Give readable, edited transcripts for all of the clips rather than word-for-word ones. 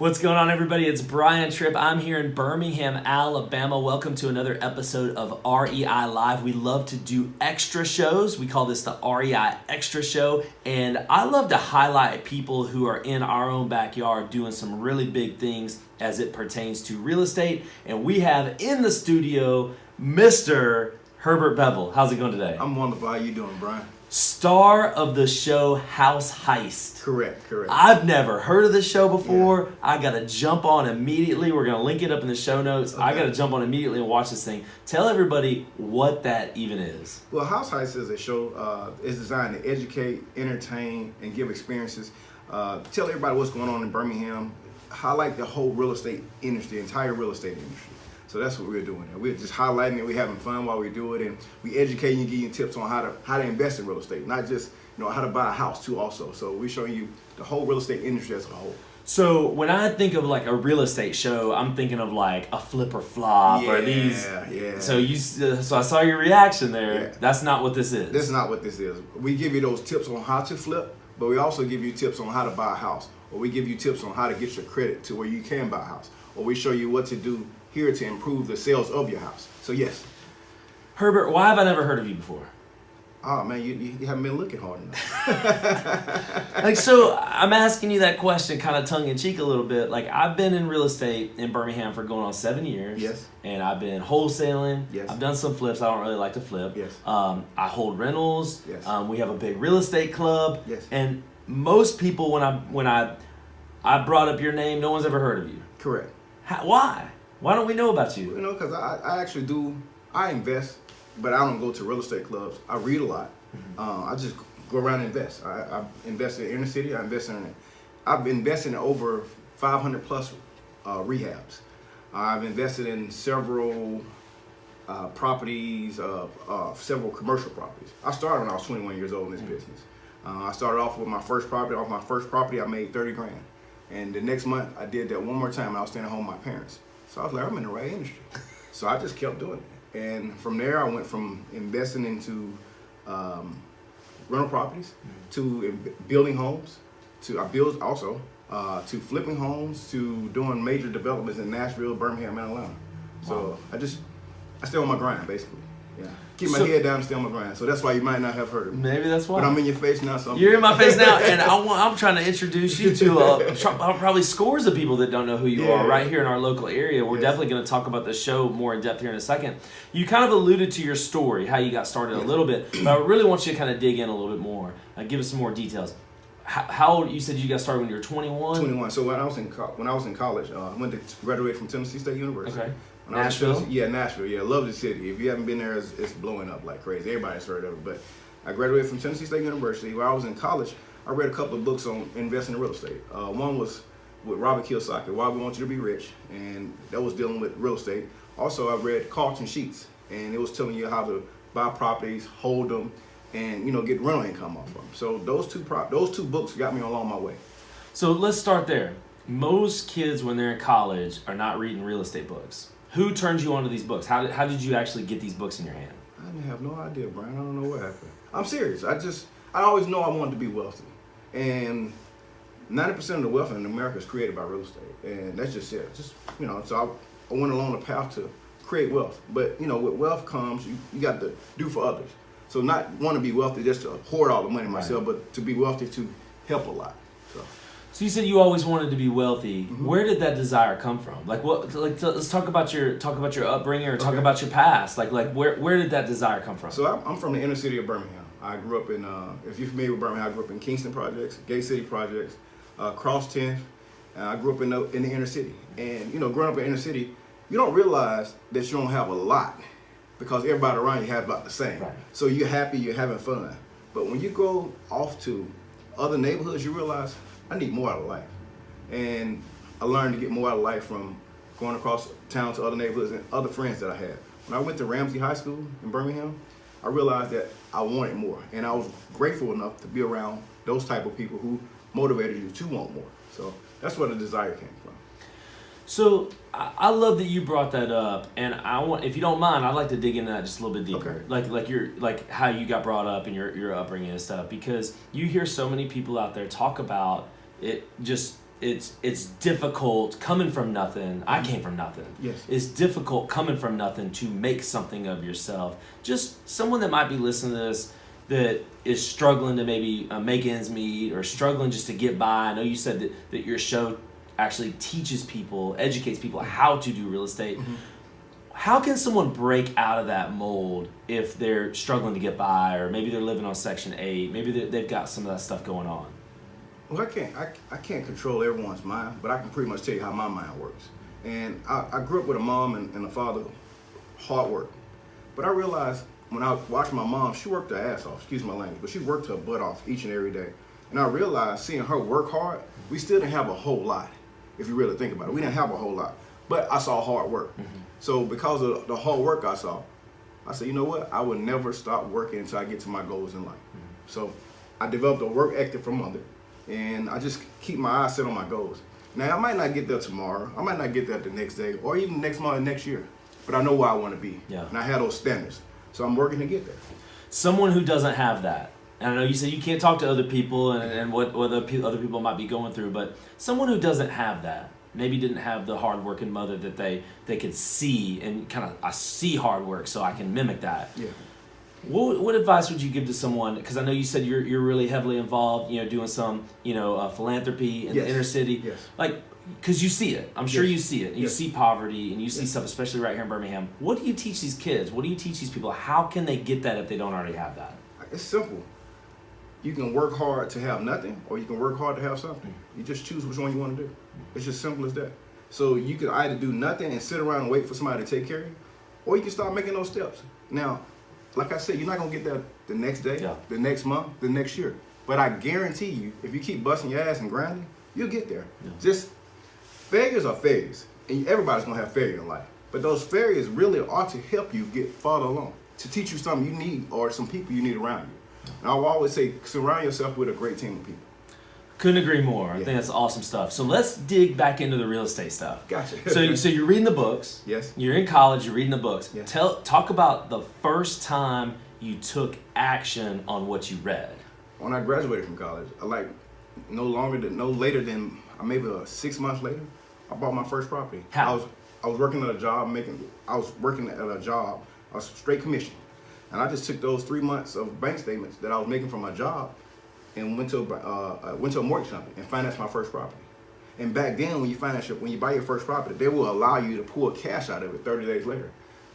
What's going on, everybody? It's Brian Trippe. I'm here in Birmingham, Alabama. Welcome to another episode of REI Live. We love to do extra shows. We call this the REI Extra Show. And I love to highlight people who are in our own backyard doing some really big things as it pertains to real estate. And we have in the studio Mr. Herbert Beville. How's it going today? I'm wonderful. How you doing, Brian? Star of the show House Heist. Correct. I've never heard of this show before. Yeah. I got to jump on immediately. We're going to link it up in the show notes. Okay. I got to jump on immediately and watch this thing. Tell everybody what that even is. Well, House Heist is a show. It's designed to educate, entertain, and give experiences. Tell everybody what's going on in Birmingham. Highlight the whole real estate industry, the entire real estate industry. So that's what we're doing. We're just highlighting it. We're having fun while we do it, and we educate you and give you tips on how to invest in real estate, not just how to buy a house too. Also, so we're showing you the whole real estate industry as a whole. So when I think of like a real estate show, I'm thinking of like a flip or flop or these. Yeah. So I saw your reaction there. Yeah. That's not what this is. This is not what this is. We give you those tips on how to flip, but we also give you tips on how to buy a house, or we give you tips on how to get your credit to where you can buy a house, or we show you what to do here to improve the sales of your house. So yes. Herbert, why have I never heard of you before? Oh man, you haven't been looking hard enough. So I'm asking you that question kind of tongue in cheek a little bit. Like, I've been in real estate in Birmingham for going on 7 years. Yes. And I've been wholesaling. Yes. I've done some flips. I don't really like to flip. Yes. I hold rentals. Yes. We have a big real estate club. Yes. And most people, when I brought up your name, no one's ever heard of you. Correct. Why? Why don't we know about you? Because I actually do. I invest, but I don't go to real estate clubs. I read a lot. I just go around and invest. I invest in inner city. I've invested in over 500 plus rehabs. I've invested in several properties, several commercial properties. I started when I was 21 years old in this business. I started off with my first property. Off my first property, I made 30 grand. And the next month, I did that one more time, and I was staying at home with my parents. So I was like, I'm in the right industry. So I just kept doing it. And from there, I went from investing into rental properties to building homes, to flipping homes, to doing major developments in Nashville, Birmingham, and Atlanta. So I stay on my grind, basically. Yeah. Keep my head down and stay on my grind. So that's why you might not have heard of me. Maybe that's why. But I'm in your face now. So you're in my face now, and I'm trying to introduce you to probably scores of people that don't know who you are right here in our local area. We're definitely going to talk about the show more in depth here in a second. You kind of alluded to your story, how you got started a little bit, but I really want you to kind of dig in a little bit more. Give us some more details. How old? You said you got started when you were 21? 21. So when I was in college, I went to graduate from Tennessee State University. Okay. Nashville? Nashville. Yeah, love the city. If you haven't been there, it's blowing up like crazy. Everybody's heard of it. But I graduated from Tennessee State University. While I was in college, I read a couple of books on investing in real estate. One was with Robert Kiyosaki, Why We Want You to Be Rich, and that was dealing with real estate. Also, I read Carlton Sheets, and it was telling you how to buy properties, hold them, and get rental income off of them. So those two books got me along my way. So let's start there. Most kids, when they're in college, are not reading real estate books. Who turned you onto these books? How did you actually get these books in your hand? I have no idea, Brian. I don't know what happened. I'm serious. I always know I wanted to be wealthy. And 90% of the wealth in America is created by real estate. And that's just it. So I went along the path to create wealth. But, with wealth comes, you got to do for others. So not want to be wealthy just to hoard all the money myself, but to be wealthy to help a lot. So you said you always wanted to be wealthy. Mm-hmm. Where did that desire come from? Let's talk about your upbringing, or talk about your past. Where did that desire come from? So I'm from the inner city of Birmingham. I grew up in, if you're familiar with Birmingham, I grew up in Kingston Projects, Gay City Projects, Cross 10th. I grew up in the inner city. And growing up in the inner city, you don't realize that you don't have a lot, because everybody around you has about the same. Right. So you're happy, you're having fun. But when you go off to other neighborhoods, you realize, I need more out of life. And I learned to get more out of life from going across town to other neighborhoods and other friends that I had. When I went to Ramsey High School in Birmingham, I realized that I wanted more. And I was grateful enough to be around those type of people who motivated you to want more. So that's where the desire came from. So I love that you brought that up, and if you don't mind, I'd like to dig into that just a little bit deeper, okay. like how you got brought up and your upbringing and stuff, because you hear so many people out there talk about it just it's difficult coming from nothing. I came from nothing. Yes. It's difficult coming from nothing to make something of yourself. Just someone that might be listening to this that is struggling to maybe make ends meet or struggling just to get by. I know you said that your show actually teaches people, educates people how to do real estate. Mm-hmm. How can someone break out of that mold if they're struggling to get by, or maybe they're living on Section 8, maybe they've got some of that stuff going on? Well, I can't control everyone's mind, but I can pretty much tell you how my mind works. And I grew up with a mom and a father, hard work. But I realized when I watched my mom, she worked her ass off, excuse my language, but she worked her butt off each and every day. And I realized seeing her work hard, we still didn't have a whole lot, if you really think about it. We didn't have a whole lot, but I saw hard work. Mm-hmm. So because of the hard work I saw, I said, you know what? I would never stop working until I get to my goals in life. Mm-hmm. So I developed a work ethic from mother, and I just keep my eyes set on my goals. Now, I might not get there tomorrow. I might not get there the next day or even next month or next year, but I know where I want to be. Yeah. And I have those standards. So I'm working to get there. Someone who doesn't have that, and I know you said you can't talk to other people and what other people might be going through, but someone who doesn't have that, maybe didn't have the hard-working mother that they could see and kind of, I see hard work, so I can mimic that. Yeah. What advice would you give to someone? Because I know you said you're really heavily involved, doing some, philanthropy in the inner city. Yes. Like, because you see it. I'm sure you see it. You Yes. see poverty and you see stuff, especially right here in Birmingham. What do you teach these kids? What do you teach these people? How can they get that if they don't already have that? It's simple. You can work hard to have nothing, or you can work hard to have something. You just choose which one you want to do. It's just simple as that. So you can either do nothing and sit around and wait for somebody to take care of you, or you can start making those steps. Now, like I said, you're not going to get that the next day, the next month, the next year. But I guarantee you, if you keep busting your ass and grinding, you'll get there. Yeah. Just failures are failures. And everybody's going to have failure in life. But those failures really ought to help you get farther along, to teach you something you need or some people you need around you. And I will always say, surround yourself with a great team of people. Couldn't agree more. I think that's awesome stuff. So let's dig back into the real estate stuff. Gotcha. So you're reading the books. Yes. You're in college. You're reading the books. Yes. Talk about the first time you took action on what you read. When I graduated from college, no later than maybe 6 months later, I bought my first property. How? I was working at a job I was straight commission, and I just took those 3 months of bank statements that I was making from my job and went to a mortgage company and financed my first property. And back then, when you buy your first property, they will allow you to pull cash out of it 30 days later,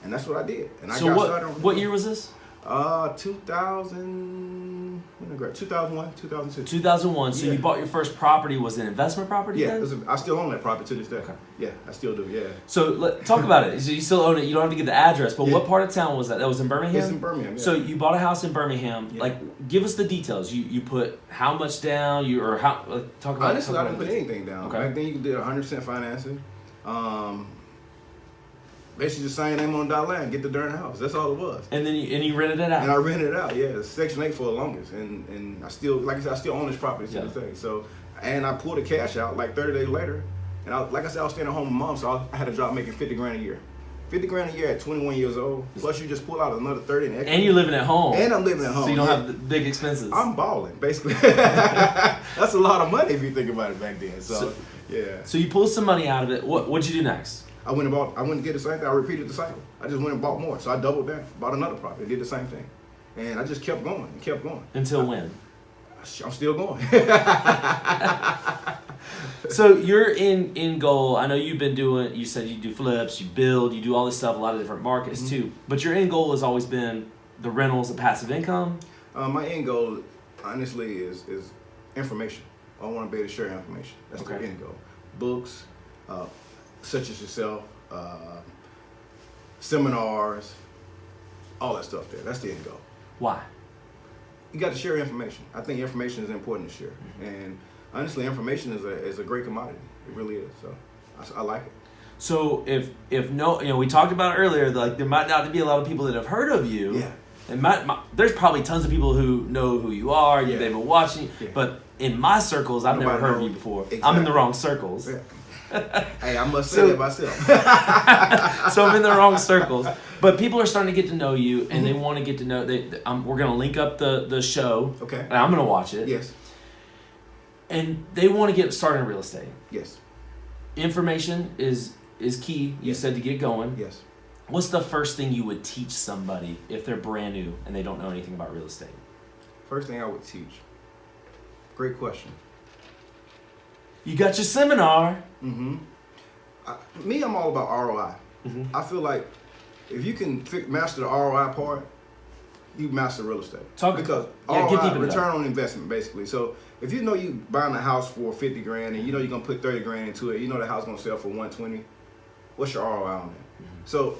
and that's what I did. And I got started. What year was this? 2001, 2002. 2001. So you bought your first property. Was it an investment property? Yeah, then? I still own that property to this day. Okay. Yeah, I still do. Yeah. So talk about it. So you still own it. You don't have to get the address, but what part of town was that? That was in Birmingham. It's in Birmingham. Yeah. So you bought a house in Birmingham. Yeah. Like, give us the details. You put how much down? Talk about. Honestly, I didn't put anything down. Okay. Back then, you did 100% financing. Basically just sign your name on the dotted line, get the darn house. That's all it was. And then you rented it out. And I rented it out. Yeah, Section 8 for the longest, and I still, like I said, I still own this property to this day. So, and I pulled the cash out like 30 days later, and I was staying at home with mom, so I had a job making $50,000 a year. $50,000 a year at 21 years old. Plus, you just pull out another 30 in equity. And you're living at home. And I'm living at home. So you don't have the big expenses. I'm balling, basically. That's a lot of money if you think about it back then. So yeah. So you pulled some money out of it. What'd you do next? I went and get the same thing. I repeated the cycle. I just went and bought more. So I doubled down, bought another property, did the same thing. And I just kept going and kept going. Until when? I'm still going. So you're in goal. I know you've been doing, you said you do flips, you build, you do all this stuff, a lot of different markets too. But your end goal has always been the rentals, the passive income? My end goal, honestly, is information. I want to be able to share information. That's the end goal. Books, such as yourself, seminars, all that stuff there. That's the end goal. Why? You got to share information. I think information is important to share. And honestly, information is a great commodity. It really is. So I like it. So if we talked about it earlier, like there might not be a lot of people that have heard of you. Yeah. And there's probably tons of people who know who you are. They've been watching you. Yeah. But in my circles, I've never heard of you before. Exactly. I'm in the wrong circles. Yeah. Hey, I must say that myself. So I'm in the wrong circles. But people are starting to get to know you, and they want to get to know. We're going to link up the show. Okay. And I'm going to watch it. Yes. And they want to get started in real estate. Yes. Information is key. You said to get going. Yes. What's the first thing you would teach somebody if they're brand new and they don't know anything about real estate? First thing I would teach. Great question. You got your seminar. Mm-hmm. I'm all about ROI. Mm-hmm. I feel like if you can master the ROI part, you master real estate. Because ROI, get deep into return that. on investment, basically. So if you know you buying a house for $50,000 and you know you're gonna put $30,000 into it, you know the house gonna sell for $120,000. What's your ROI on that? Mm-hmm. So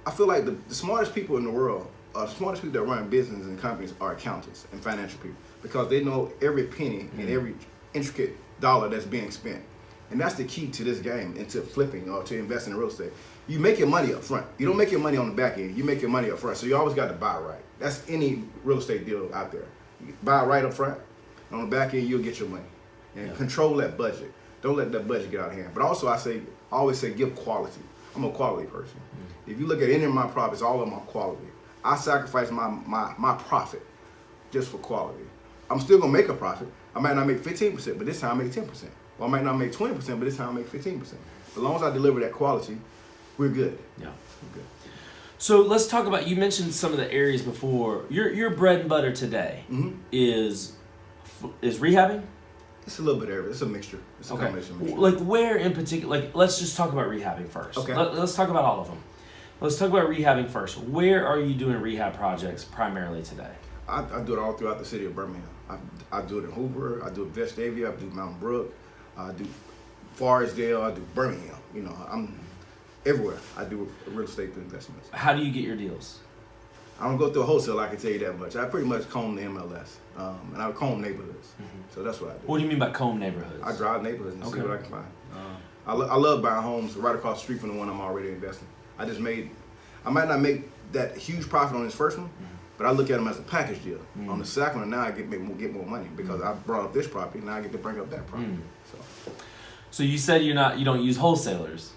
I feel like the smartest people in the world, the smartest people that run businesses and companies are accountants and financial people because they know every penny and every intricate dollar that's being spent. And that's the key to this game and to flipping or to investing in real estate. You make your money up front. You don't make your money on the back end. You make your money up front. So you always got to buy right. That's any real estate deal out there. You buy right up front. On the back end, you'll get your money. And control that budget. Don't let that budget get out of hand. But also, I always say give quality. I'm a quality person. If you look at any of my profits, all of them are quality. I sacrifice my profit just for quality. I'm still going to make a profit. I might not make 15%, but this time I make 10%. Or I might not make 20%, but this time I make 15%. As long as I deliver that quality, we're good. Yeah. We're good. So let's talk about, you mentioned some of the areas before. Your bread and butter today is rehabbing? It's a little bit of everything. It's a mixture. It's a combination mixture. Like where in particular, like let's just talk about rehabbing first. Okay. Let's talk about all of them. Let's talk about rehabbing first. Where are you doing rehab projects primarily today? I do it all throughout the city of Birmingham. I do it in Hoover. I do it Vestavia. I do Mountain Brook. I do Forestdale. I do Birmingham. You know, I'm everywhere. I do real estate investments. How do you get your deals? I don't go through a wholesale, I can tell you that much. I pretty much comb the MLS, and I comb neighborhoods. So that's what I do. What do you mean by comb neighborhoods? I drive neighborhoods and see what I can find. I love buying homes right across the street from the one I'm already investing. I might not make that huge profit on this first one, but I look at them as a package deal. On the second one, now I get more money because I brought up this property, now I get to bring up that property. So you said you don't use wholesalers.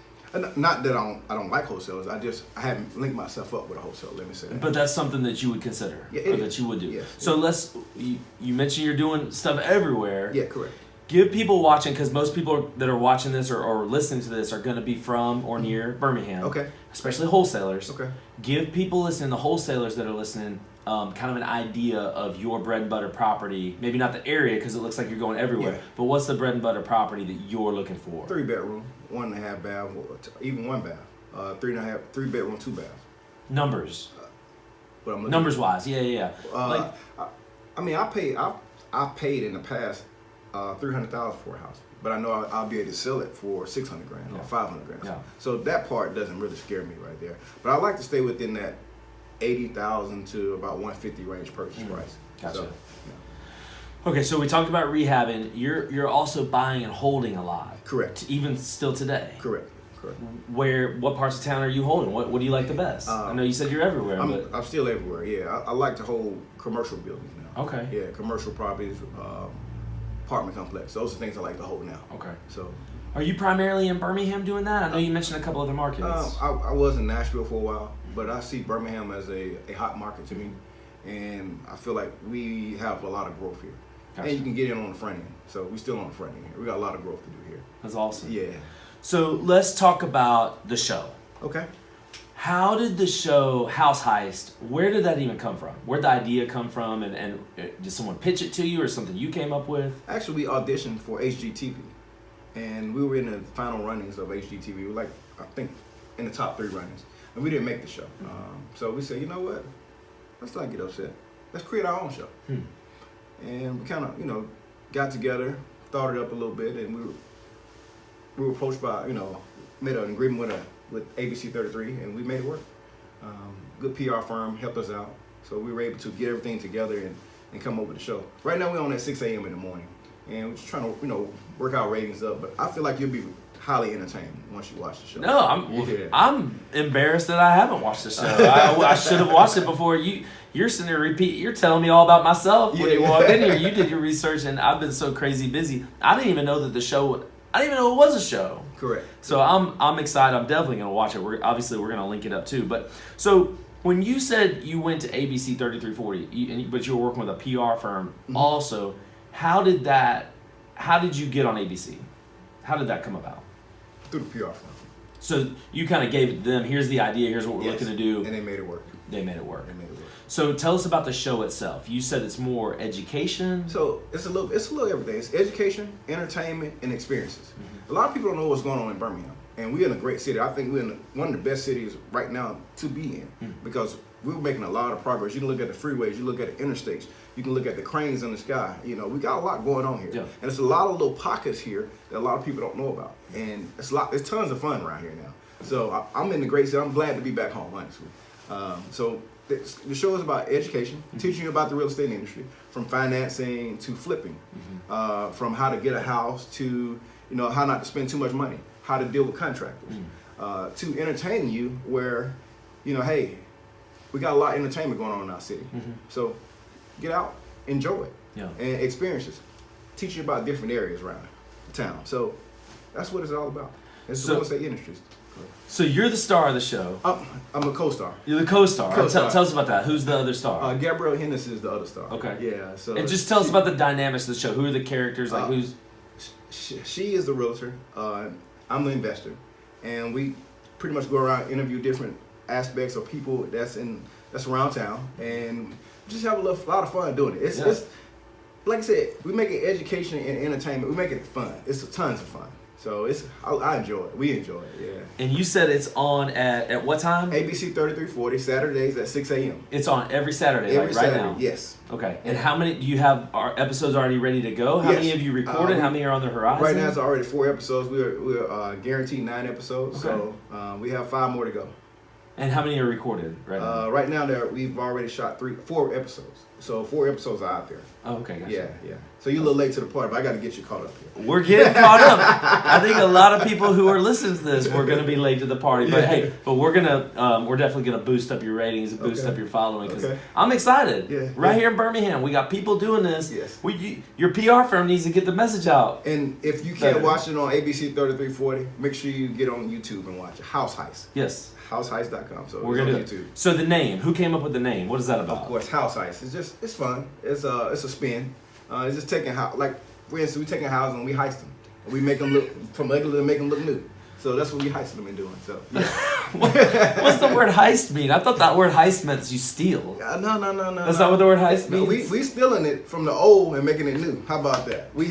Not that I don't like wholesalers. I haven't linked myself up with a wholesaler. Let me say that. But that's something that you would consider, or that you would do. Yes, so you mentioned you're doing stuff everywhere. Yeah, correct. Give people watching, because most people that are watching this or listening to this are going to be from or near Birmingham. Okay. Especially wholesalers. Okay. Give people listening, the wholesalers that are listening, kind of an idea of your bread and butter property. Maybe not the area because it looks like you're going everywhere. But what's the bread and butter property that you're looking for? 3-bedroom, 1.5 bath, even 1 bath. 3-bedroom, 2 bath. Numbers. What I'm Numbers wise, yeah. I paid in the past $300,000 for a house, but I know I'll be able to sell it for $600,000 or $500,000. Yeah. So that part doesn't really scare me right there. But I like to stay within that $80,000 to about $150,000 range purchase price. Gotcha. So, Okay, so we talked about rehabbing. You're also buying and holding a lot. Correct. Even still today. Correct. What parts of town are you holding? What do you like the best? I know you said you're everywhere. I'm still everywhere. Yeah, I like to hold commercial buildings now. Okay. Yeah, commercial properties, apartment complex. Those are things I like to hold now. Okay. So. Are you primarily in Birmingham doing that? I know you mentioned a couple other markets. I was in Nashville for a while, but I see Birmingham as a hot market to me, and I feel like we have a lot of growth here. Gotcha. And you can get in on the front end, so we're still on the front end here. We got a lot of growth to do here. That's awesome. Yeah. So let's talk about the show. Okay. How did the show House Heist, where did that even come from? Where'd the idea come from, and did someone pitch it to you or something you came up with? Actually, we auditioned for HGTV, and we were in the final runnings of HGTV. We were I think, in the top 3 runnings, and we didn't make the show. So we said, you know what? Let's not get upset. Let's create our own show. And we kind of, got together, thought it up a little bit, and we were approached by, made an agreement with ABC 33, and we made it work. Good PR firm helped us out, so we were able to get everything together and come up with the show. Right now we're on at 6 a.m. in the morning, and we're just trying to, work our ratings up, but I feel like you'll be highly entertained once you watch the show. No, I'm embarrassed that I haven't watched the show. I should have watched it before. You're sitting there you're telling me all about myself when you walked in here. You did your research, and I've been so crazy busy. I didn't even know that I didn't even know it was a show. Correct. So I'm excited. I'm definitely going to watch it. We're going to link it up too. But so when you said you went to ABC 3340, but you were working with a PR firm also, how did that how did you get on ABC? How did that come about? Through the PR firm. So you kind of gave it to them, here's the idea, here's what we're looking to do. And they made it work. They made it work. They made it work. So tell us about the show itself. You said it's more education. So it's a little everything. It's education, entertainment, and experiences. A lot of people don't know what's going on in Birmingham, and we're in a great city. I think we're in one of the best cities right now to be in because we're making a lot of progress. You can look at the freeways, you look at the interstates, you can look at the cranes in the sky. You know, we got a lot going on here, and it's a lot of little pockets here that a lot of people don't know about, and it's tons of fun around here now. So I'm in the great city. I'm glad to be back home, honestly. So the show is about education, teaching you about the real estate industry, from financing to flipping, from how to get a house to how not to spend too much money, how to deal with contractors, to entertaining you where, hey, we got a lot of entertainment going on in our city. So get out, enjoy it, and experiences. Teach you about different areas around town. So that's what it's all about. It's the real estate industries. So you're the star of the show. I'm a co-star. You're the co-star. Tell us about that. Who's the other star? Gabrielle Henderson is the other star. Okay. Yeah. So and just tell us about the dynamics of the show. Who are the characters? Like who's? She is the realtor. I'm the investor, and we pretty much go around interview different aspects of people that's around town, and just have a lot of fun doing it. It's like I said, we make it education and entertainment. We make it fun. It's tons of fun. So I enjoy it. We enjoy it. Yeah. And you said it's on at what time? ABC 3340 Saturdays at 6 a.m. It's on every Saturday, every right Saturday, now. Yes. Okay. And how many do you have? Our episodes already ready to go? How many have you recorded? How many are on the horizon? Right now it's already 4 episodes. We're guaranteed 9 episodes. Okay. So we have 5 more to go. And how many are recorded right now? Right now we've already shot 4 episodes. So 4 episodes are out there. Oh, okay. Gotcha. Yeah. So you're a little late to the party, but I got to get you caught up here. We're getting caught up. I think a lot of people who are listening to this, we're going to be late to the party. But hey, we're definitely going to boost up your ratings and boost up your following because I'm excited. Right here in Birmingham, we got people doing this. Yes. Your PR firm needs to get the message out. And if you can't watch it on ABC 3340, make sure you get on YouTube and watch it. House Heist. Yes. HouseHeist.com. So we're gonna on YouTube. So the name, who came up with the name? What is that about? Of course, House Heist. It's fun. It's a spin. It's just taking for instance, we taking houses and we heist them. And we make them look from ugly to make them look new. So that's what we heist them and doing. So yeah. What's the word heist mean? I thought that word heist meant you steal. No. That's not what the word heist means. We stealing it from the old and making it new. How about that? We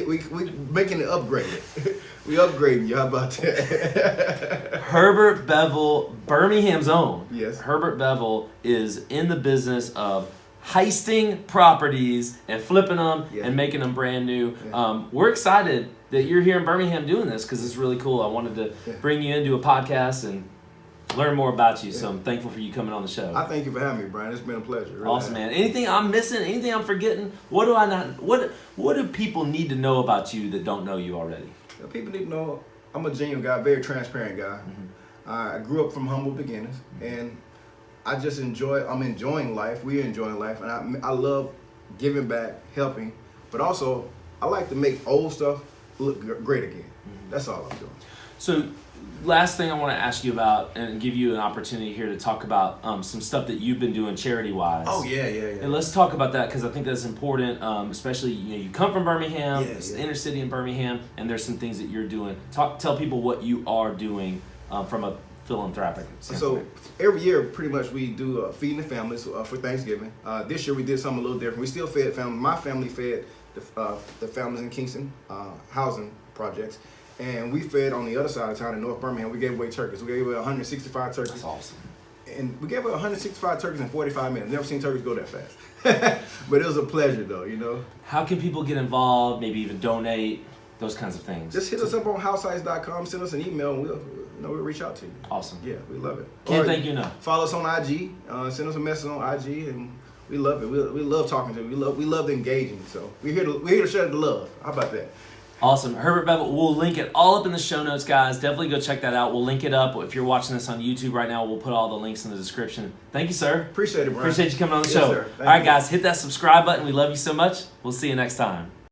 making it upgraded. We upgrading you. How about that? Herbert Beville, Birmingham's own. Yes. Herbert Beville is in the business of heisting properties and flipping them and making them brand new. Yeah. We're excited that you're here in Birmingham doing this because it's really cool. I wanted to bring you into a podcast and learn more about you. So I'm thankful for you coming on the show. I thank you for having me, Brian. It's been a pleasure. Really awesome, man. Anything I'm missing? Anything I'm forgetting? What do I not? What do people need to know about you that don't know you already? People need to know I'm a genuine guy, very transparent guy. I grew up from humble beginnings, and I'm enjoying life. We're enjoying life, and I love giving back, helping, but also I like to make old stuff look great again. That's all I'm doing. So last thing I want to ask you about and give you an opportunity here to talk about some stuff that you've been doing charity-wise. Oh, yeah. And let's talk about that because I think that's important, especially, you come from Birmingham, it's the inner city in Birmingham, and there's some things that you're doing. Tell people what you are doing from a philanthropic standpoint. So every year, pretty much, we do feeding the families for Thanksgiving. This year, we did something a little different. We still fed families. My family fed the families in Kingston housing projects. And we fed on the other side of town in North Birmingham. We gave away turkeys. We gave away 165 turkeys. That's awesome. And we gave away 165 turkeys in 45 minutes. Never seen turkeys go that fast. But it was a pleasure, though, How can people get involved, maybe even donate, those kinds of things? Just hit us up on househeist.com, send us an email, and we'll reach out to you. Awesome. Yeah, we love it. Can't thank you enough. Follow us on IG. Send us a message on IG, and we love it. We love talking to you. We love the engaging. So we're here to share the love. How about that? Awesome. Herbert Beville, we'll link it all up in the show notes, guys. Definitely go check that out. We'll link it up. If you're watching this on YouTube right now, we'll put all the links in the description. Thank you, sir. Appreciate it, Brian. Appreciate you coming on the show. Sir. All right, guys, hit that subscribe button. We love you so much. We'll see you next time.